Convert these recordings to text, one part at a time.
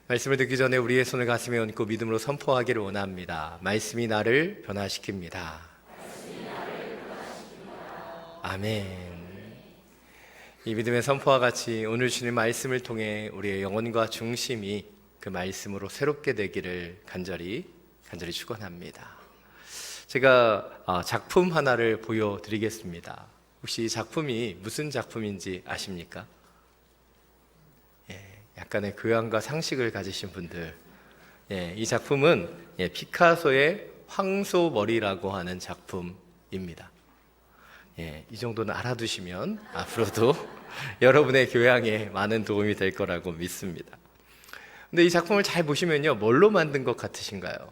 말씀을 듣기 전에 우리의 손을 가슴에 얹고 믿음으로 선포하기를 원합니다. 말씀이 나를 변화시킵니다. 아멘. 이 믿음의 선포와 같이 오늘 주님 말씀을 통해 우리의 영혼과 중심이 그 말씀으로 새롭게 되기를 간절히 축원합니다. 제가 작품 하나를 보여드리겠습니다. 혹시 이 작품이 무슨 작품인지 아십니까? 약간의 교양과 상식을 가지신 분들, 이 작품은 피카소의 황소머리라고 하는 작품입니다. 이 정도는 알아두시면 앞으로도 여러분의 교양에 많은 도움이 될 거라고 믿습니다. 근데 이 작품을 잘 보시면요, 뭘로 만든 것 같으신가요?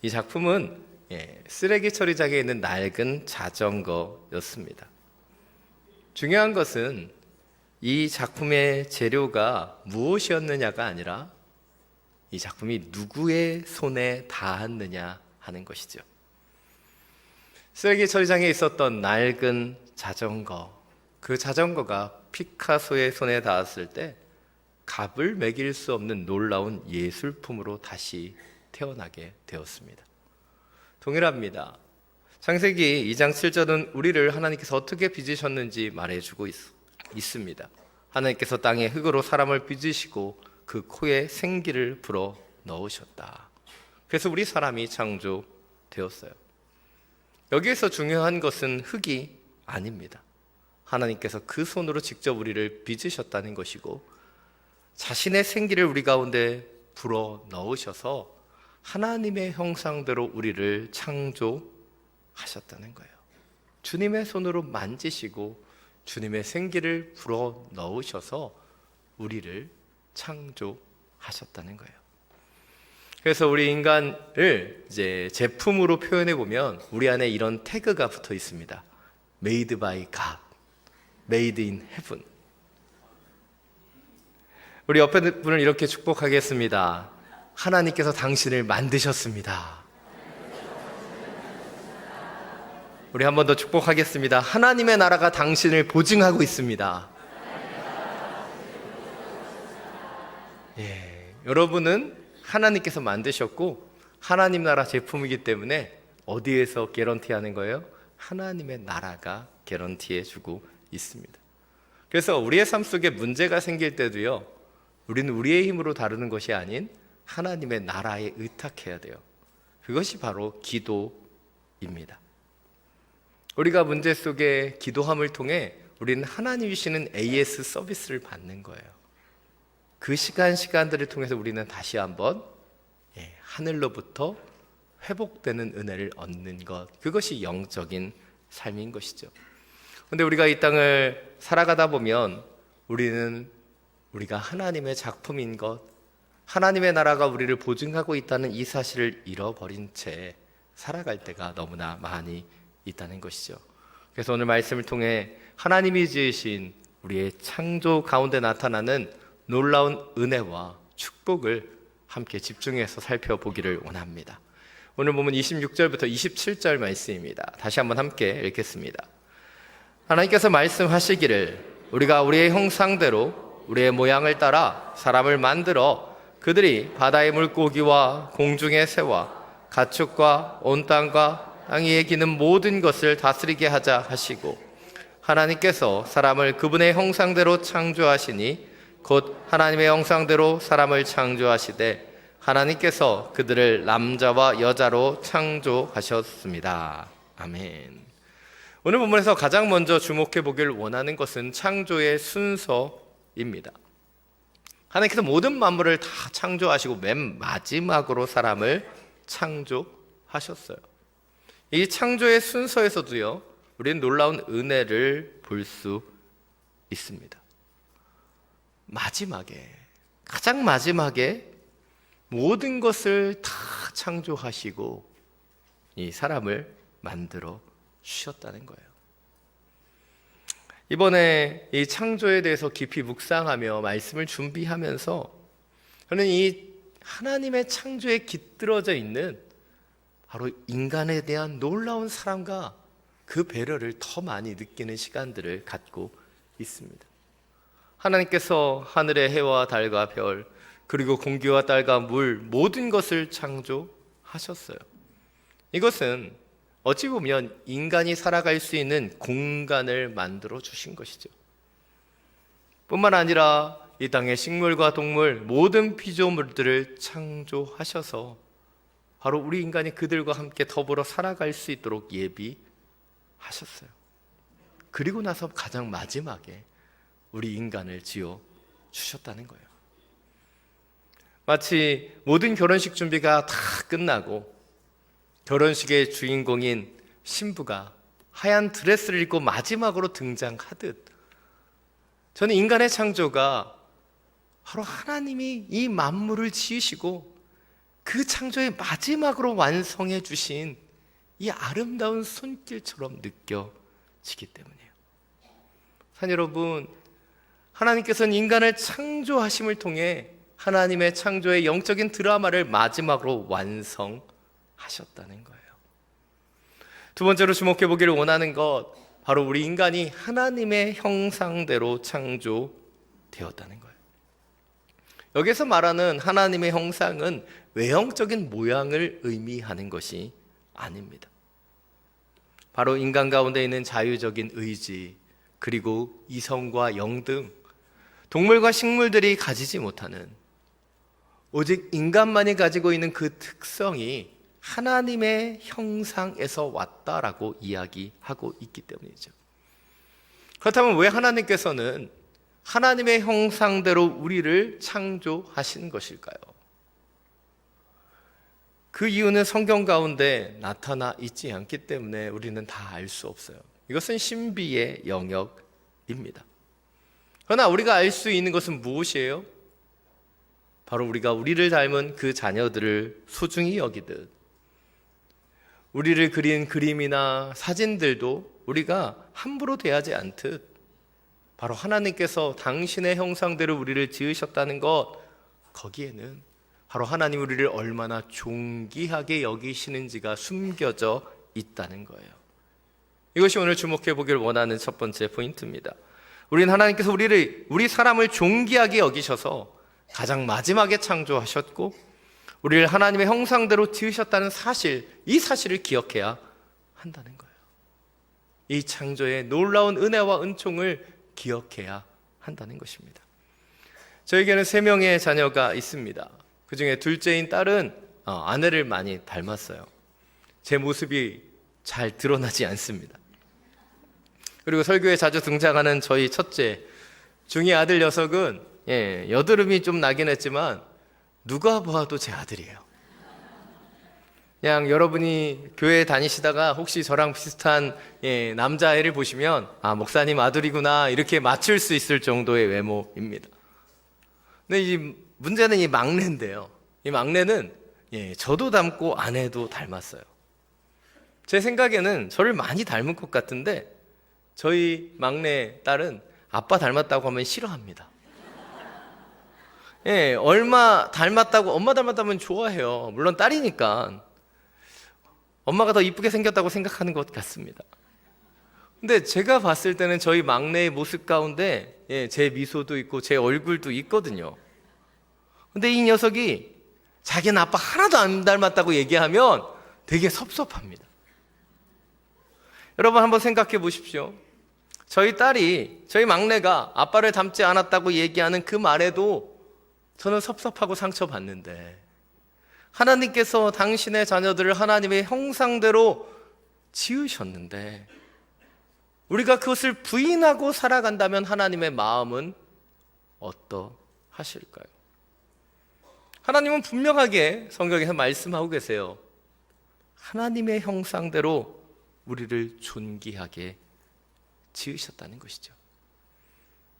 이 작품은 쓰레기 처리장에 있는 낡은 자전거였습니다. 중요한 것은 이 작품의 재료가 무엇이었느냐가 아니라 이 작품이 누구의 손에 닿았느냐 하는 것이죠. 쓰레기 처리장에 있었던 낡은 자전거, 그 자전거가 피카소의 손에 닿았을 때 값을 매길 수 없는 놀라운 예술품으로 다시 태어나게 되었습니다. 동일합니다. 창세기 2장 7절은 우리를 하나님께서 어떻게 빚으셨는지 말해주고 있습니다. 하나님께서 땅에 흙으로 사람을 빚으시고 그 코에 생기를 불어 넣으셨다. 그래서 우리 사람이 창조되었어요. 여기에서 중요한 것은 흙이 아닙니다. 하나님께서 그 손으로 직접 우리를 빚으셨다는 것이고 자신의 생기를 우리 가운데 불어 넣으셔서 하나님의 형상대로 우리를 창조하셨다는 거예요. 주님의 손으로 만지시고 주님의 생기를 불어 넣으셔서 우리를 창조하셨다는 거예요. 그래서 우리 인간을 이제 제품으로 표현해 보면 우리 안에 이런 태그가 붙어 있습니다. Made by God, Made in Heaven. 우리 옆에 분을 이렇게 축복하겠습니다. 하나님께서 당신을 만드셨습니다. 우리 한 번 더 축복하겠습니다. 하나님의 나라가 당신을 보증하고 있습니다. 여러분은 하나님께서 만드셨고 하나님 나라 제품이기 때문에 어디에서 개런티하는 거예요? 하나님의 나라가 개런티해주고 있습니다. 그래서 우리의 삶 속에 문제가 생길 때도요, 우리는 우리의 힘으로 다루는 것이 아닌 하나님의 나라에 의탁해야 돼요. 그것이 바로 기도입니다. 우리가 문제 속에 기도함을 통해 우리는 하나님이 주시는 AS 서비스를 받는 거예요. 그 시간들을 통해서 우리는 다시 한번 하늘로부터 회복되는 은혜를 얻는 것, 그것이 영적인 삶인 것이죠. 그런데 우리가 이 땅을 살아가다 보면 우리가 하나님의 작품인 것, 하나님의 나라가 우리를 보증하고 있다는 이 사실을 잃어버린 채 살아갈 때가 너무나 많이 있다는 것이죠. 그래서 오늘 말씀을 통해 하나님이 지으신 우리의 창조 가운데 나타나는 놀라운 은혜와 축복을 함께 집중해서 살펴보기를 원합니다. 오늘 보면 26절부터 27절 말씀입니다. 다시 한번 함께 읽겠습니다. 하나님께서 말씀하시기를 우리가 우리의 형상대로 우리의 모양을 따라 사람을 만들어 그들이 바다의 물고기와 공중의 새와 가축과 온 땅과 땅 위에 기는 모든 것을 다스리게 하자 하시고 하나님께서 사람을 그분의 형상대로 창조하시니 곧 하나님의 형상대로 사람을 창조하시되 하나님께서 그들을 남자와 여자로 창조하셨습니다. 아멘. 오늘 본문에서 가장 먼저 주목해 보길 원하는 것은 창조의 순서입니다. 하나님께서 모든 만물을 다 창조하시고 맨 마지막으로 사람을 창조하셨어요. 이 창조의 순서에서도요, 우리는 놀라운 은혜를 볼 수 있습니다. 가장 마지막에 모든 것을 다 창조하시고 이 사람을 만들어 주셨다는 거예요. 이번에 이 창조에 대해서 깊이 묵상하며 말씀을 준비하면서 저는 이 하나님의 창조에 깃들어져 있는 바로 인간에 대한 놀라운 사랑과 그 배려를 더 많이 느끼는 시간들을 갖고 있습니다. 하나님께서 하늘의 해와 달과 별, 그리고 공기와 땅과 물, 모든 것을 창조하셨어요. 이것은 어찌 보면 인간이 살아갈 수 있는 공간을 만들어 주신 것이죠. 뿐만 아니라 이 땅의 식물과 동물, 모든 피조물들을 창조하셔서 바로 우리 인간이 그들과 함께 더불어 살아갈 수 있도록 예비하셨어요. 그리고 나서 가장 마지막에 우리 인간을 지어 주셨다는 거예요. 마치 모든 결혼식 준비가 다 끝나고 결혼식의 주인공인 신부가 하얀 드레스를 입고 마지막으로 등장하듯, 저는 인간의 창조가 바로 하나님이 이 만물을 지으시고 그 창조의 마지막으로 완성해 주신 이 아름다운 손길처럼 느껴지기 때문이에요. 산 여러분, 하나님께서는 인간을 창조하심을 통해 하나님의 창조의 영적인 드라마를 마지막으로 완성하셨다는 거예요. 두 번째로 주목해 보기를 원하는 것, 바로 우리 인간이 하나님의 형상대로 창조되었다는 거예요. 여기서 말하는 하나님의 형상은 외형적인 모양을 의미하는 것이 아닙니다. 바로 인간 가운데 있는 자유적인 의지, 그리고 이성과 영 등 동물과 식물들이 가지지 못하는, 오직 인간만이 가지고 있는 그 특성이 하나님의 형상에서 왔다라고 이야기하고 있기 때문이죠. 그렇다면 왜 하나님께서는 하나님의 형상대로 우리를 창조하신 것일까요? 그 이유는 성경 가운데 나타나 있지 않기 때문에 우리는 다 알 수 없어요. 이것은 신비의 영역입니다. 그러나 우리가 알 수 있는 것은 무엇이에요? 바로 우리가 우리를 닮은 그 자녀들을 소중히 여기듯, 우리를 그린 그림이나 사진들도 우리가 함부로 대하지 않듯, 바로 하나님께서 당신의 형상대로 우리를 지으셨다는 것, 거기에는 바로 하나님 우리를 얼마나 존귀하게 여기시는지가 숨겨져 있다는 거예요. 이것이 오늘 주목해 보기를 원하는 첫 번째 포인트입니다. 우리는 하나님께서 우리 사람을 존귀하게 여기셔서 가장 마지막에 창조하셨고, 우리를 하나님의 형상대로 지으셨다는 사실, 이 사실을 기억해야 한다는 거예요. 이 창조의 놀라운 은혜와 은총을 기억해야 한다는 것입니다. 저에게는 3명의 자녀가 있습니다. 그 중에 둘째인 딸은 아내를 많이 닮았어요. 제 모습이 잘 드러나지 않습니다. 그리고 설교에 자주 등장하는 저희 첫째, 중2 아들 녀석은 여드름이 좀 나긴 했지만 누가 봐도 제 아들이에요. 그냥 여러분이 교회 다니시다가 혹시 저랑 비슷한 남자아이를 보시면 목사님 아들이구나 이렇게 맞출 수 있을 정도의 외모입니다. 근데 이 문제는 이 막내인데요. 이 막내는 저도 닮고 아내도 닮았어요. 제 생각에는 저를 많이 닮은 것 같은데 저희 막내 딸은 아빠 닮았다고 하면 싫어합니다. 얼마 닮았다고, 엄마 닮았다면 좋아해요. 물론 딸이니까 엄마가 더 이쁘게 생겼다고 생각하는 것 같습니다. 근데 제가 봤을 때는 저희 막내의 모습 가운데 제 미소도 있고 제 얼굴도 있거든요. 근데 이 녀석이 자기는 아빠 하나도 안 닮았다고 얘기하면 되게 섭섭합니다. 여러분 한번 생각해 보십시오. 저희 막내가 아빠를 닮지 않았다고 얘기하는 그 말에도 저는 섭섭하고 상처받는데, 하나님께서 당신의 자녀들을 하나님의 형상대로 지으셨는데 우리가 그것을 부인하고 살아간다면 하나님의 마음은 어떠하실까요? 하나님은 분명하게 성경에서 말씀하고 계세요. 하나님의 형상대로 우리를 존귀하게 지으셨다는 것이죠.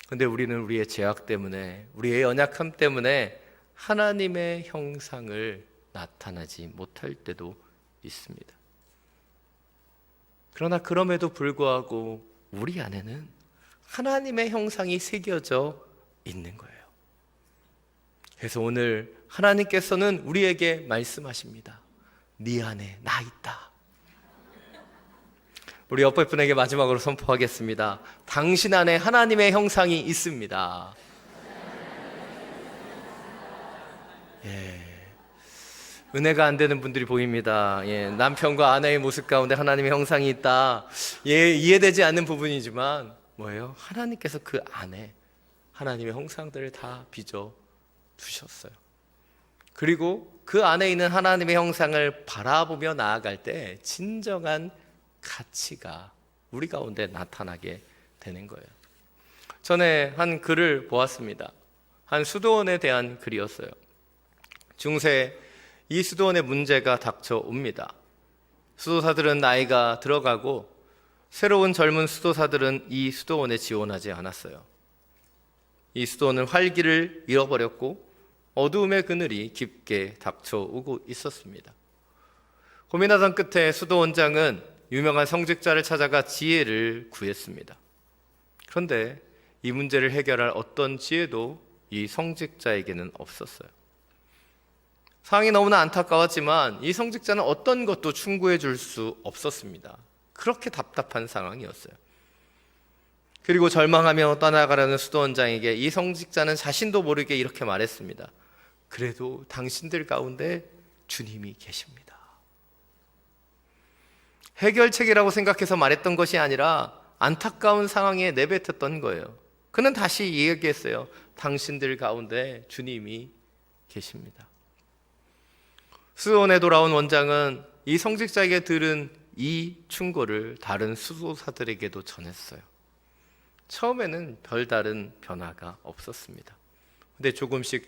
그런데 우리는 우리의 죄악 때문에, 우리의 연약함 때문에 하나님의 형상을 나타나지 못할 때도 있습니다. 그러나 그럼에도 불구하고 우리 안에는 하나님의 형상이 새겨져 있는 거예요. 그래서 오늘 하나님께서는 우리에게 말씀하십니다. 네 안에 나 있다. 우리 옆에 분에게 마지막으로 선포하겠습니다. 당신 안에 하나님의 형상이 있습니다. 예. 은혜가 안 되는 분들이 보입니다. 예. 남편과 아내의 모습 가운데 하나님의 형상이 있다. 예, 이해되지 않는 부분이지만 뭐예요? 하나님께서 그 안에 하나님의 형상들을 다 빚어 두셨어요. 그리고 그 안에 있는 하나님의 형상을 바라보며 나아갈 때 진정한 가치가 우리 가운데 나타나게 되는 거예요. 전에 한 글을 보았습니다. 한 수도원에 대한 글이었어요. 중세 이 수도원에 문제가 닥쳐옵니다. 수도사들은 나이가 들어가고 새로운 젊은 수도사들은 이 수도원에 지원하지 않았어요. 이 수도원은 활기를 잃어버렸고 어두움의 그늘이 깊게 닥쳐오고 있었습니다. 고민하던 끝에 수도원장은 유명한 성직자를 찾아가 지혜를 구했습니다. 그런데 이 문제를 해결할 어떤 지혜도 이 성직자에게는 없었어요. 상황이 너무나 안타까웠지만 이 성직자는 어떤 것도 충고해 줄 수 없었습니다. 그렇게 답답한 상황이었어요. 그리고 절망하며 떠나가려는 수도원장에게 이 성직자는 자신도 모르게 이렇게 말했습니다. 그래도 당신들 가운데 주님이 계십니다. 해결책이라고 생각해서 말했던 것이 아니라 안타까운 상황에 내뱉었던 거예요. 그는 다시 얘기했어요. 당신들 가운데 주님이 계십니다. 수도원에 돌아온 원장은 이 성직자에게 들은 이 충고를 다른 수도사들에게도 전했어요. 처음에는 별다른 변화가 없었습니다. 근데 조금씩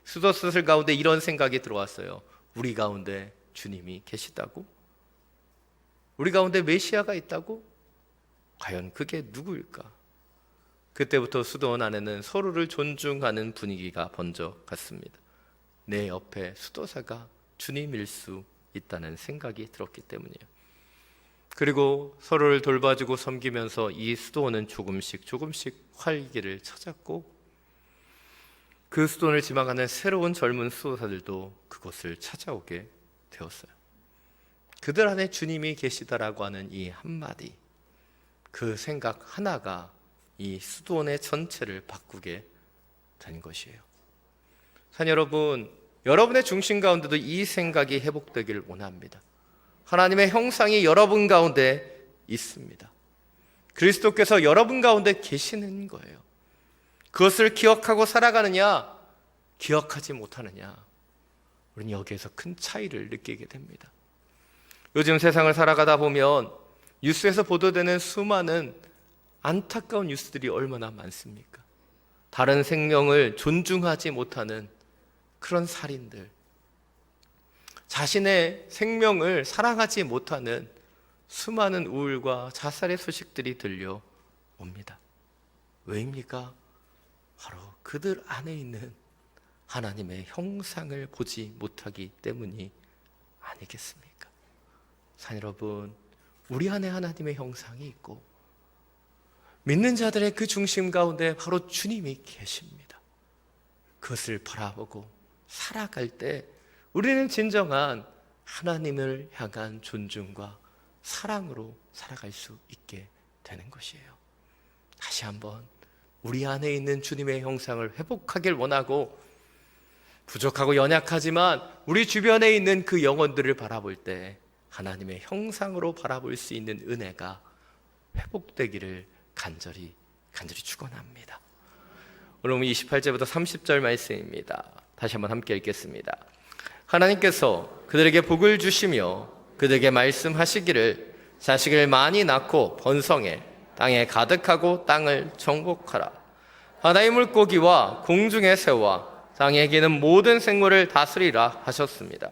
수도사들 가운데 이런 생각이 들어왔어요. 우리 가운데 주님이 계시다고? 우리 가운데 메시아가 있다고? 과연 그게 누구일까? 그때부터 수도원 안에는 서로를 존중하는 분위기가 번져갔습니다. 내 옆에 수도사가 주님일 수 있다는 생각이 들었기 때문이에요. 그리고 서로를 돌봐주고 섬기면서 이 수도원은 조금씩 활기를 찾았고 그 수도원을 지망하는 새로운 젊은 수도사들도 그곳을 찾아오게 되었어요. 그들 안에 주님이 계시다라고 하는 이 한마디, 그 생각 하나가 이 수도원의 전체를 바꾸게 된 것이에요. 산 여러분, 여러분의 중심 가운데도 이 생각이 회복되기를 원합니다. 하나님의 형상이 여러분 가운데 있습니다. 그리스도께서 여러분 가운데 계시는 거예요. 그것을 기억하고 살아가느냐, 기억하지 못하느냐, 우리는 여기에서 큰 차이를 느끼게 됩니다. 요즘 세상을 살아가다 보면 뉴스에서 보도되는 수많은 안타까운 뉴스들이 얼마나 많습니까? 다른 생명을 존중하지 못하는 그런 살인들, 자신의 생명을 사랑하지 못하는 수많은 우울과 자살의 소식들이 들려옵니다. 왜입니까? 바로 그들 안에 있는 하나님의 형상을 보지 못하기 때문이 아니겠습니까? 산 여러분, 우리 안에 하나님의 형상이 있고 믿는 자들의 그 중심 가운데 바로 주님이 계십니다. 그것을 바라보고 살아갈 때 우리는 진정한 하나님을 향한 존중과 사랑으로 살아갈 수 있게 되는 것이에요. 다시 한번 우리 안에 있는 주님의 형상을 회복하길 원하고 부족하고 연약하지만 우리 주변에 있는 그 영혼들을 바라볼 때 하나님의 형상으로 바라볼 수 있는 은혜가 회복되기를 간절히 축원합니다. 오늘 28절부터 30절 말씀입니다. 다시 한번 함께 읽겠습니다. 하나님께서 그들에게 복을 주시며 그들에게 말씀하시기를 자식을 많이 낳고 번성해 땅에 가득하고 땅을 정복하라. 바다의 물고기와 공중의 새와 땅에 기는 모든 생물을 다스리라 하셨습니다.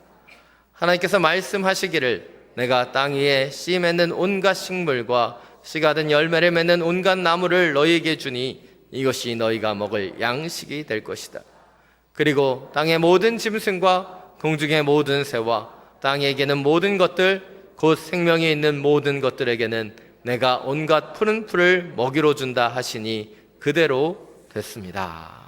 하나님께서 말씀하시기를 내가 땅 위에 씨 맺는 온갖 식물과 씨가 든 열매를 맺는 온갖 나무를 너희에게 주니 이것이 너희가 먹을 양식이 될 것이다. 그리고 땅의 모든 짐승과 공중의 모든 새와 땅에 기는 모든 것들 곧 생명이 있는 모든 것들에게는 내가 온갖 푸른 풀을 먹이로 준다 하시니 그대로 됐습니다.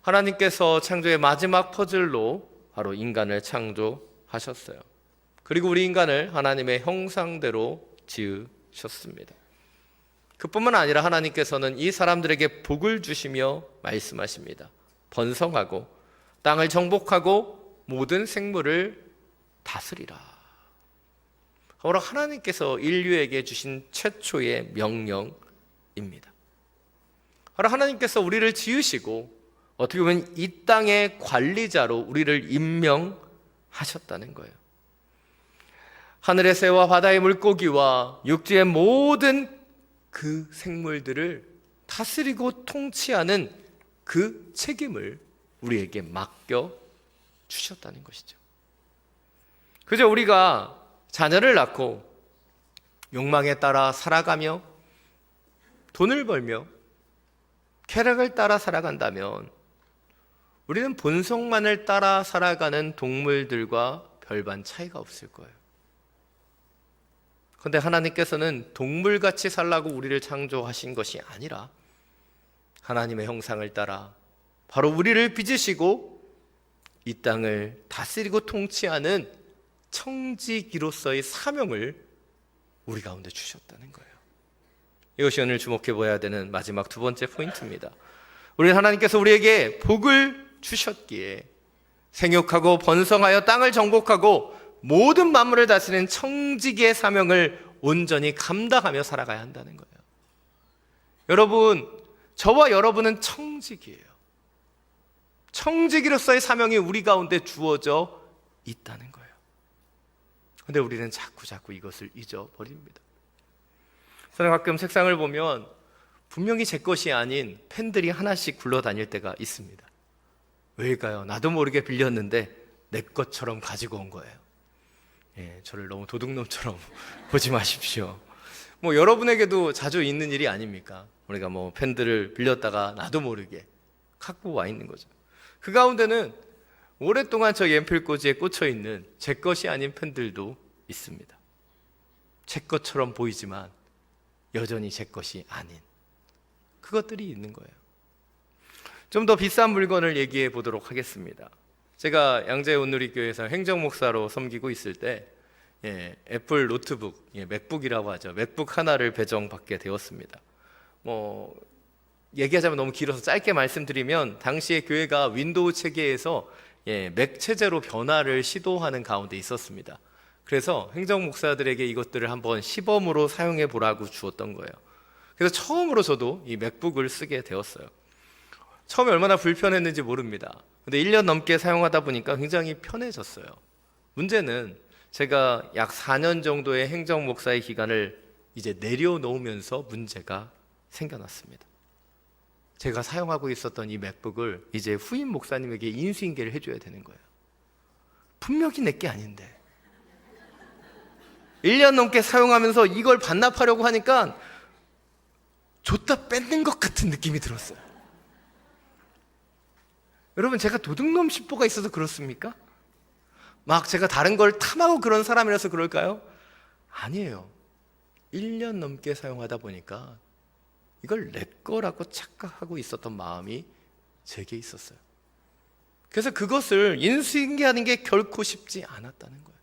하나님께서 창조의 마지막 퍼즐로 바로 인간을 창조하셨어요. 그리고 우리 인간을 하나님의 형상대로 지으셨습니다. 그뿐만 아니라 하나님께서는 이 사람들에게 복을 주시며 말씀하십니다. 번성하고 땅을 정복하고 모든 생물을 다스리라. 바로 하나님께서 인류에게 주신 최초의 명령입니다. 바로 하나님께서 우리를 지으시고 어떻게 보면 이 땅의 관리자로 우리를 임명하셨다는 거예요. 하늘의 새와 바다의 물고기와 육지의 모든 그 생물들을 다스리고 통치하는 그 책임을 우리에게 맡겨 주셨다는 것이죠. 그저 우리가 자녀를 낳고 욕망에 따라 살아가며 돈을 벌며 쾌락을 따라 살아간다면 우리는 본성만을 따라 살아가는 동물들과 별반 차이가 없을 거예요. 그런데 하나님께서는 동물같이 살라고 우리를 창조하신 것이 아니라 하나님의 형상을 따라 바로 우리를 빚으시고 이 땅을 다스리고 통치하는 청지기로서의 사명을 우리 가운데 주셨다는 거예요. 이것이 오늘 주목해 보아야 되는 마지막 두 번째 포인트입니다. 우리 하나님께서 우리에게 복을 주셨기에 생육하고 번성하여 땅을 정복하고 모든 만물을 다스리는 청지기의 사명을 온전히 감당하며 살아가야 한다는 거예요. 여러분, 저와 여러분은 청지기예요. 청지기로서의 사명이 우리 가운데 주어져 있다는 거예요. 그런데 우리는 자꾸 이것을 잊어버립니다. 저는 가끔 책상을 보면 분명히 제 것이 아닌 펜들이 하나씩 굴러다닐 때가 있습니다. 왜일까요? 나도 모르게 빌렸는데 내 것처럼 가지고 온 거예요. 저를 너무 도둑놈처럼 보지 마십시오. 여러분에게도 자주 있는 일이 아닙니까? 우리가 펜들을 빌렸다가 나도 모르게 갖고 와 있는 거죠. 그 가운데는 오랫동안 저 연필꽂이에 꽂혀 있는 제 것이 아닌 펜들도 있습니다. 제 것처럼 보이지만 여전히 제 것이 아닌 그것들이 있는 거예요. 좀 더 비싼 물건을 얘기해 보도록 하겠습니다. 제가 양재 온누리교회에서 행정목사로 섬기고 있을 때 애플 노트북, 맥북이라고 하죠. 맥북 하나를 배정받게 되었습니다. 얘기하자면 너무 길어서 짧게 말씀드리면 당시에 교회가 윈도우 체계에서 맥 체제로 변화를 시도하는 가운데 있었습니다. 그래서 행정목사들에게 이것들을 한번 시범으로 사용해 보라고 주었던 거예요. 그래서 처음으로 저도 이 맥북을 쓰게 되었어요. 처음에 얼마나 불편했는지 모릅니다. 근데 1년 넘게 사용하다 보니까 굉장히 편해졌어요. 문제는 제가 약 4년 정도의 행정목사의 기간을 이제 내려놓으면서 문제가 생겨났습니다. 제가 사용하고 있었던 이 맥북을 이제 후임 목사님에게 인수인계를 해줘야 되는 거예요. 분명히 내 게 아닌데 1년 넘게 사용하면서 이걸 반납하려고 하니까 줬다 뺏는 것 같은 느낌이 들었어요. 여러분, 제가 도둑놈 심보가 있어서 그렇습니까? 막 제가 다른 걸 탐하고 그런 사람이라서 그럴까요? 아니에요. 1년 넘게 사용하다 보니까 이걸 내 거라고 착각하고 있었던 마음이 제게 있었어요. 그래서 그것을 인수인계하는 게 결코 쉽지 않았다는 거예요.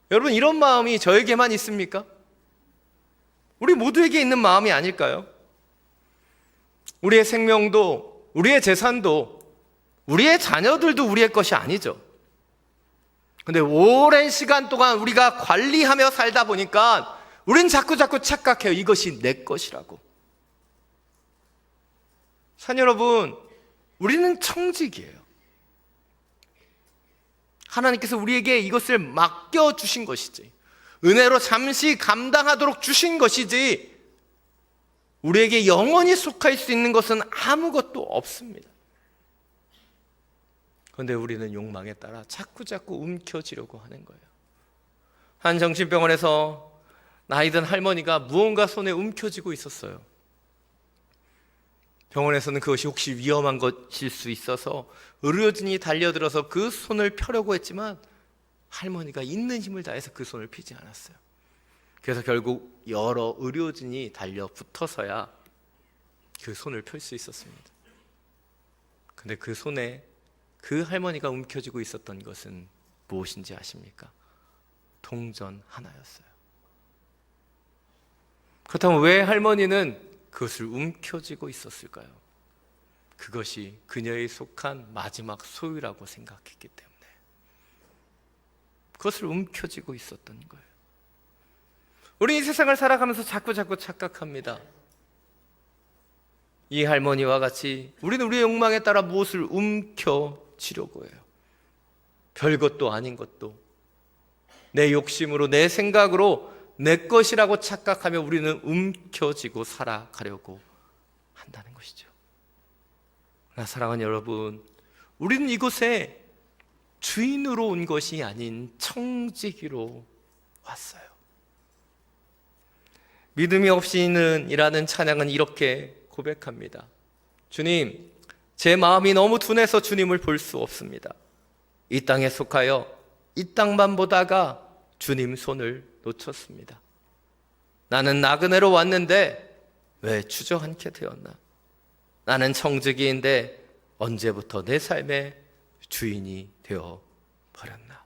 여러분, 이런 마음이 저에게만 있습니까? 우리 모두에게 있는 마음이 아닐까요? 우리의 생명도, 우리의 재산도, 우리의 자녀들도 우리의 것이 아니죠. 근데 오랜 시간 동안 우리가 관리하며 살다 보니까 우린 자꾸 착각해요. 이것이 내 것이라고. 자녀 여러분, 우리는 청직이에요. 하나님께서 우리에게 이것을 맡겨주신 것이지, 은혜로 잠시 감당하도록 주신 것이지, 우리에게 영원히 속할 수 있는 것은 아무것도 없습니다. 그런데 우리는 욕망에 따라 자꾸 움켜쥐려고 하는 거예요. 한 정신병원에서 나이든 할머니가 무언가 손에 움켜쥐고 있었어요. 병원에서는 그것이 혹시 위험한 것일 수 있어서 의료진이 달려들어서 그 손을 펴려고 했지만 할머니가 있는 힘을 다해서 그 손을 펴지 않았어요. 그래서 결국 여러 의료진이 달려붙어서야 그 손을 펼 수 있었습니다. 근데 그 손에 그 할머니가 움켜쥐고 있었던 것은 무엇인지 아십니까? 동전 하나였어요. 그렇다면 왜 할머니는 그것을 움켜쥐고 있었을까요? 그것이 그녀에 속한 마지막 소유라고 생각했기 때문에 그것을 움켜쥐고 있었던 거예요. 우리 이 세상을 살아가면서 자꾸 착각합니다. 이 할머니와 같이 우리는 우리의 욕망에 따라 무엇을 움켜쥐려고 해요. 별것도 아닌 것도 내 욕심으로, 내 생각으로 내 것이라고 착각하며 우리는 움켜쥐고 살아가려고 한다는 것이죠. 그러나 사랑하는 여러분, 우리는 이곳에 주인으로 온 것이 아닌 청지기로 왔어요. 믿음이 없이는 이라는 찬양은 이렇게 고백합니다. 주님, 제 마음이 너무 둔해서 주님을 볼 수 없습니다. 이 땅에 속하여 이 땅만 보다가 주님 손을 놓쳤습니다. 나는 나그네로 왔는데 왜 주저앉게 되었나? 나는 청지기인데 언제부터 내 삶의 주인이 되어 버렸나?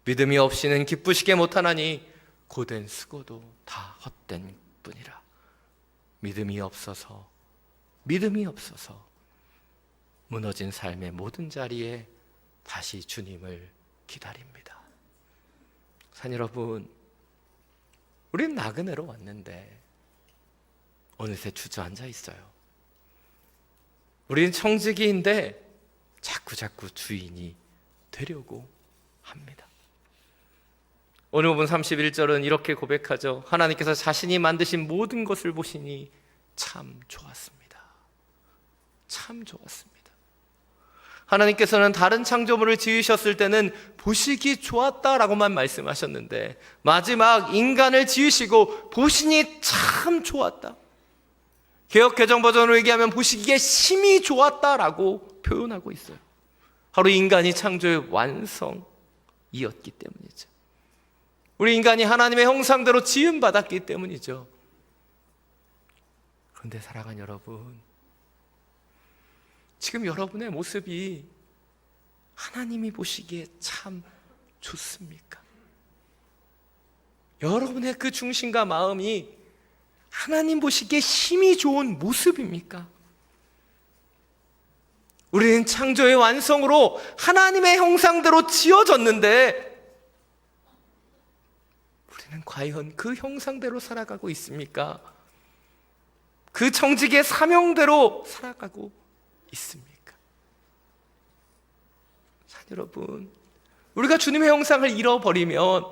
믿음이 없이는 기쁘시게 못하나니 고된 수고도 다 헛된 뿐이라. 믿음이 없어서 무너진 삶의 모든 자리에 다시 주님을 기다립니다. 산 여러분, 우린 나그네로 왔는데 어느새 주저앉아 있어요. 우리는 청지기인데 자꾸 주인이 되려고 합니다. 오늘 본문 31절은 이렇게 고백하죠. 하나님께서 자신이 만드신 모든 것을 보시니 참 좋았습니다. 참 좋았습니다. 하나님께서는 다른 창조물을 지으셨을 때는 보시기 좋았다라고만 말씀하셨는데 마지막 인간을 지으시고 보시니 참 좋았다. 개역 개정 버전으로 얘기하면 보시기에 심히 좋았다라고 표현하고 있어요. 바로 인간이 창조의 완성이었기 때문이죠. 우리 인간이 하나님의 형상대로 지음받았기 때문이죠. 그런데 사랑하는 여러분, 지금 여러분의 모습이 하나님이 보시기에 참 좋습니까? 여러분의 그 중심과 마음이 하나님 보시기에 힘이 좋은 모습입니까? 우리는 창조의 완성으로 하나님의 형상대로 지어졌는데 우리는 과연 그 형상대로 살아가고 있습니까? 그 청지기의 사명대로 살아가고 있습니까? 자, 여러분, 우리가 주님의 형상을 잃어버리면,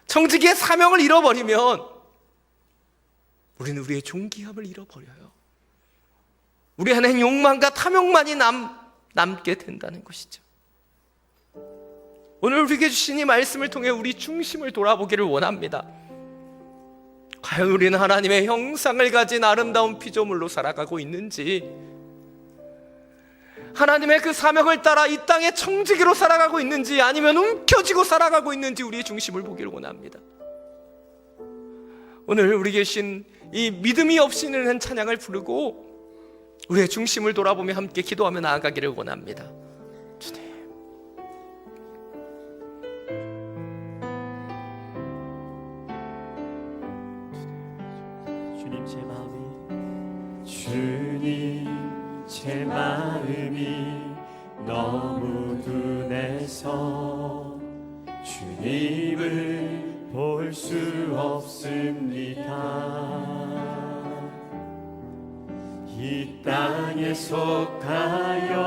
청지기의 사명을 잃어버리면 우리는 우리의 존귀함을 잃어버려요. 우리 안에는 욕망과 탐욕만이 남게 된다는 것이죠. 오늘 우리에게 주신 이 말씀을 통해 우리 중심을 돌아보기를 원합니다. 과연 우리는 하나님의 형상을 가진 아름다운 피조물로 살아가고 있는지, 하나님의 그 사명을 따라 이 땅의 청지기로 살아가고 있는지, 아니면 움켜쥐고 살아가고 있는지 우리의 중심을 보기를 원합니다. 오늘 우리에게 주신 이 믿음이 없이는 찬양을 부르고 우리의 중심을 돌아보며 함께 기도하며 나아가기를 원합니다. 주님 제 마음이 너무 둔해서 주님을 볼 수 없습니다. 이 땅에 속하여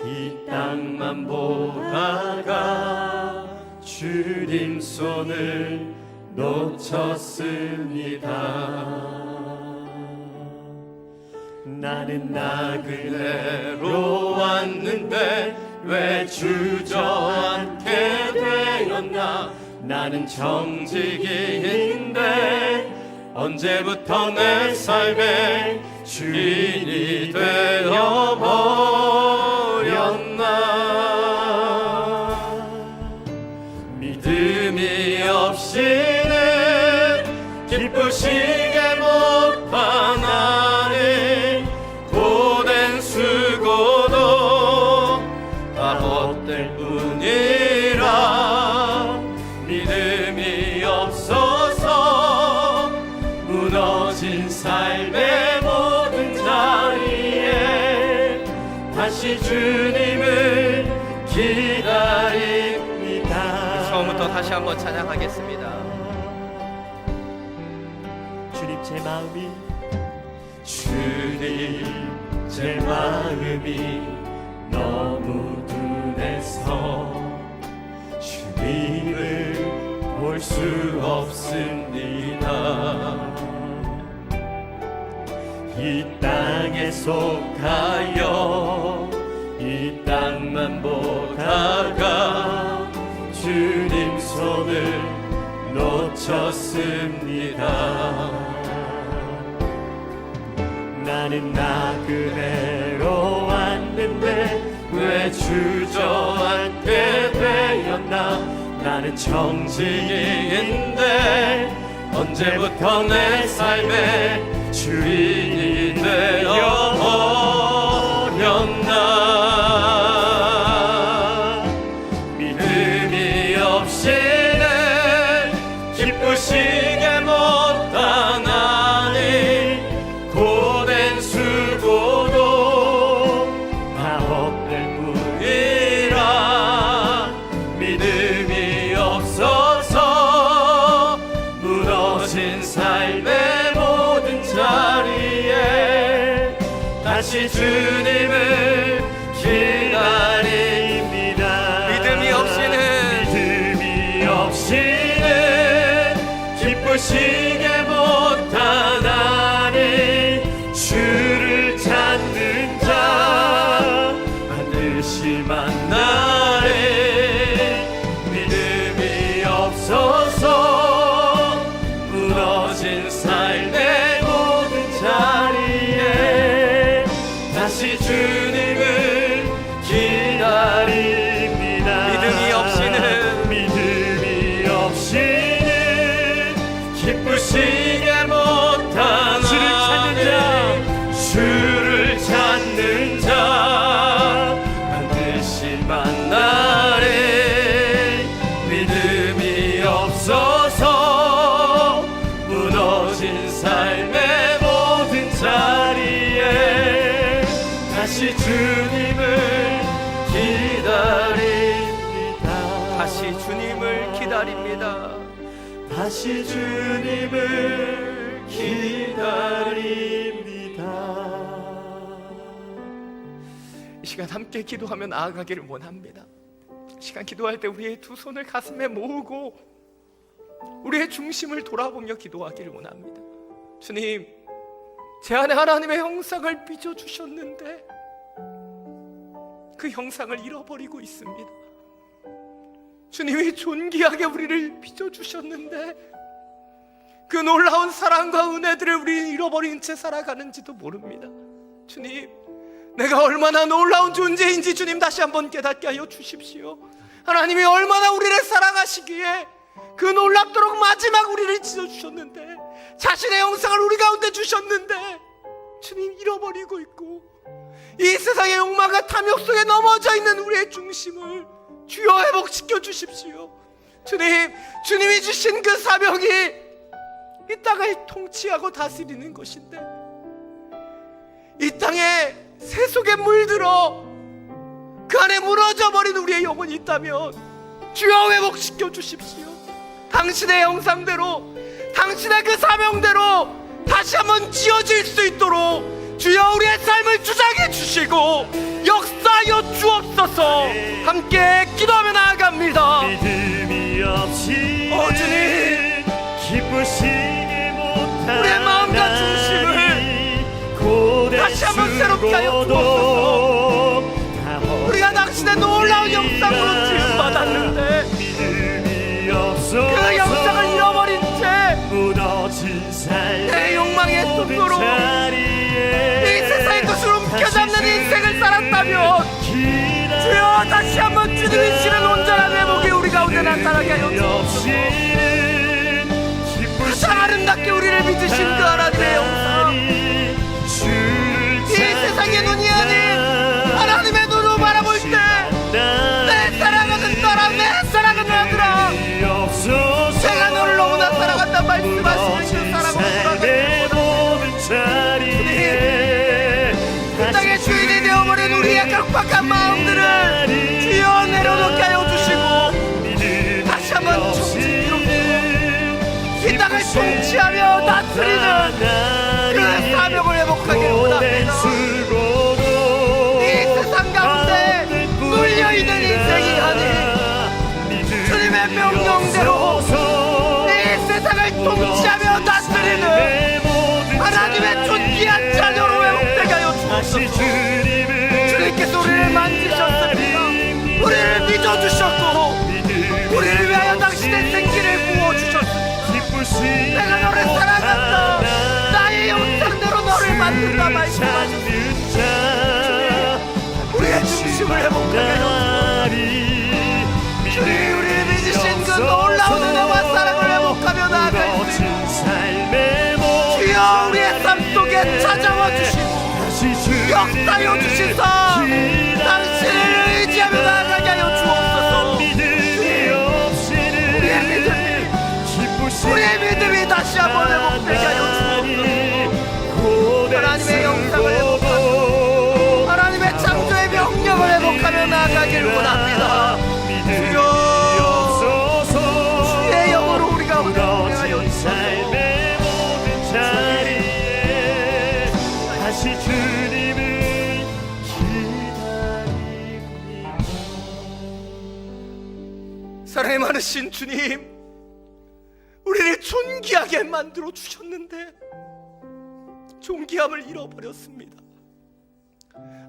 이 땅만 보다가 주님 손을 놓쳤습니다. 나는 나그네로 왔는데 왜 주저앉게 되었나? 나는 청지기인데 언제부터 내 삶의 주인이 되어버렸나? 믿음이 없이는 기쁘시게 못하나니 고된 수고도 다 헛될 뿐이라. 다시 주님을 기다립니다. 처음부터 다시 한번 찬양하겠습니다. 주님 제 마음이 주님 제 마음이 너무 둔해서 주님을 볼 수 없습니다. 이 땅에 속하여 이 땅만 보다가 주님 손을 놓쳤습니다. 나는 나그네로 왔는데 왜 주저앉게 되었나. 나는 청지기인데 언제부터 내 삶의 주인이 되어버렸나. 믿음이 없이는 기쁘시게 못하나니 고된 수고도 다 헛될 뿐이라. 믿음이 없어서 무너진 삶의 모든 자리에 다시 주님을 기다립니다. 믿음이 없이는 기쁘시게 못하나니 주를 찾는 자 반드시 만나리. 믿음이 없어서 무너진 삶의 모든 자리에 다시 주님을 기다립니다. 믿음이 없이는 기쁘시게 못하나니 주를 찾는 자 반드시 만나리. 믿음이 없어서 무너진 삶의 모든 자리에 다시 주님을 기다립니다. 다시 주님을 기다립니다. 다시 주님을 기다립니다. 이 시간 함께 기도하며 나아가기를 원합니다. 이 시간 기도할 때 우리의 두 손을 가슴에 모으고 우리의 중심을 돌아보며 기도하기를 원합니다. 주님, 제 안에 하나님의 형상을 빚어주셨는데 그 형상을 잃어버리고 있습니다. 주님이 존귀하게 우리를 빚어주셨는데 그 놀라운 사랑과 은혜들을 우리는 잃어버린 채 살아가는지도 모릅니다. 주님, 내가 얼마나 놀라운 존재인지 주님 다시 한번 깨닫게 하여 주십시오. 하나님이 얼마나 우리를 사랑하시기에 그 놀랍도록 마지막 우리를 찢어주셨는데 자신의 형상을 우리 가운데 주셨는데 주님 잃어버리고 있고 이 세상의 욕망과 탐욕 속에 넘어져 있는 우리의 중심을 주여 회복시켜 주십시오. 주님, 주님이 주신 그 사명이 이 땅을 통치하고 다스리는 것인데 이 땅에 새 속에 물들어 그 안에 무너져버린 우리의 영혼이 있다면 주여 회복시켜 주십시오. 당신의 형상대로 당신의 그 사명대로 다시 한번 지어질 수 있도록 주여 우리의 삶을 주장해 주시고 역사하여 주옵소서. 함께 기도하며 나아갑니다. 믿음이 없이 주님, 기쁘시게 못하나니 우리의 마음과 중심을 다시 한번 새롭게 하여 주옵소서. 우리가 당신의 놀라운 영상으로 지음받았는데 그 영상을 잃어버린 채 내 욕망의 숲으로 이 세상의 것을 움켜잡는 인생을 살았다면 주여 다시 한번 주님이 주시는 온전한 회복이 우리 가운데 나타나게 하여 주옵소서. 가장 아름답게 우리를 믿으신 그 하나님의 영상, 이 세상의 눈이 아닌 하나님의 눈으로 바라볼 때 내 사랑하는 딸아, 내 사랑하는 아들아, 제가 너를 너무나 사랑한다 말씀하시는 그 사랑으로 돌아가는 이 땅의 주인이 되어버린 우리의 우리의 각박한 마음들을 주여 내려놓게 하여 주시고 다시 한번 총지기로 이 땅을 통치하며 다스리는 그 사명을 회복하길 원합니다. 이 세상 가운데 눌려있는 인생이 아닌 주님의 명령대로 이 세상을 통치하며 다스리는 하나님의 존귀한 자녀로 회복되게 하여 주옵소서. 주님께서 우리를 만지셨습니다. 우리를 믿어주셨고 우리를 위하여 당신의 생기를 부어주셨습니다. 내가 너를 사랑한다. 나의 형상대로 너를 만든다 말씀하셨습니다. 우리의 중심을 회복하게 하여 주님, 우리를 믿으신 그 놀라운 은혜와 사랑을 회복하며 나아갈 수 있는 주여 우리의 삶 속에 찾아와 주시고 역사여 주시사 당신을 의지하며 나아가게 하여 주옵소서. 우리의 믿음이 다시 한번 회복되게 하여 주옵소서. 하나님의 영상을 회복하고 하나님의 창조의 명령을 회복하며 나아가길 원합니다. 주여 주의 영으로 우리가 회복되게 하여 주옵소서. 다시 주님을 기다립니다. 사랑이 많으신 주님, 우리를 존귀하게 만들어 주셨는데 존귀함을 잃어버렸습니다.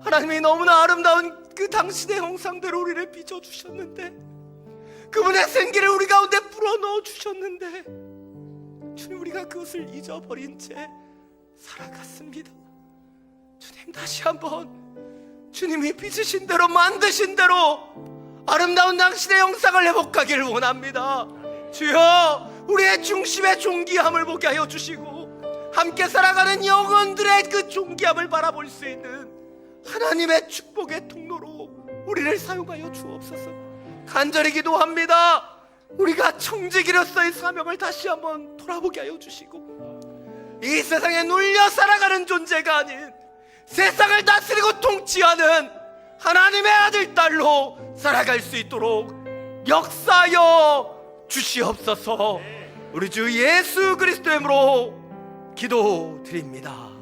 하나님이 너무나 아름다운 그 당신의 형상대로 우리를 빚어 주셨는데 그분의 생기를 우리 가운데 불어넣어 주셨는데 주님, 우리가 그것을 잊어버린 채 살아갔습니다. 주님, 다시 한번 주님이 빚으신 대로 만드신 대로 아름다운 당신의 형상을 회복하기를 원합니다. 주여, 우리의 중심의 존귀함을 보게 하여 주시고 함께 살아가는 영혼들의 그 존귀함을 바라볼 수 있는 하나님의 축복의 통로로 우리를 사용하여 주옵소서. 간절히 기도합니다. 우리가 청지기로서의 사명을 다시 한번 돌아보게 하여 주시고 이 세상에 눌려 살아가는 존재가 아닌 세상을 다스리고 통치하는 하나님의 아들, 딸로 살아갈 수 있도록 역사하여 주시옵소서. 우리 주 예수 그리스도의 이름으로 기도드립니다.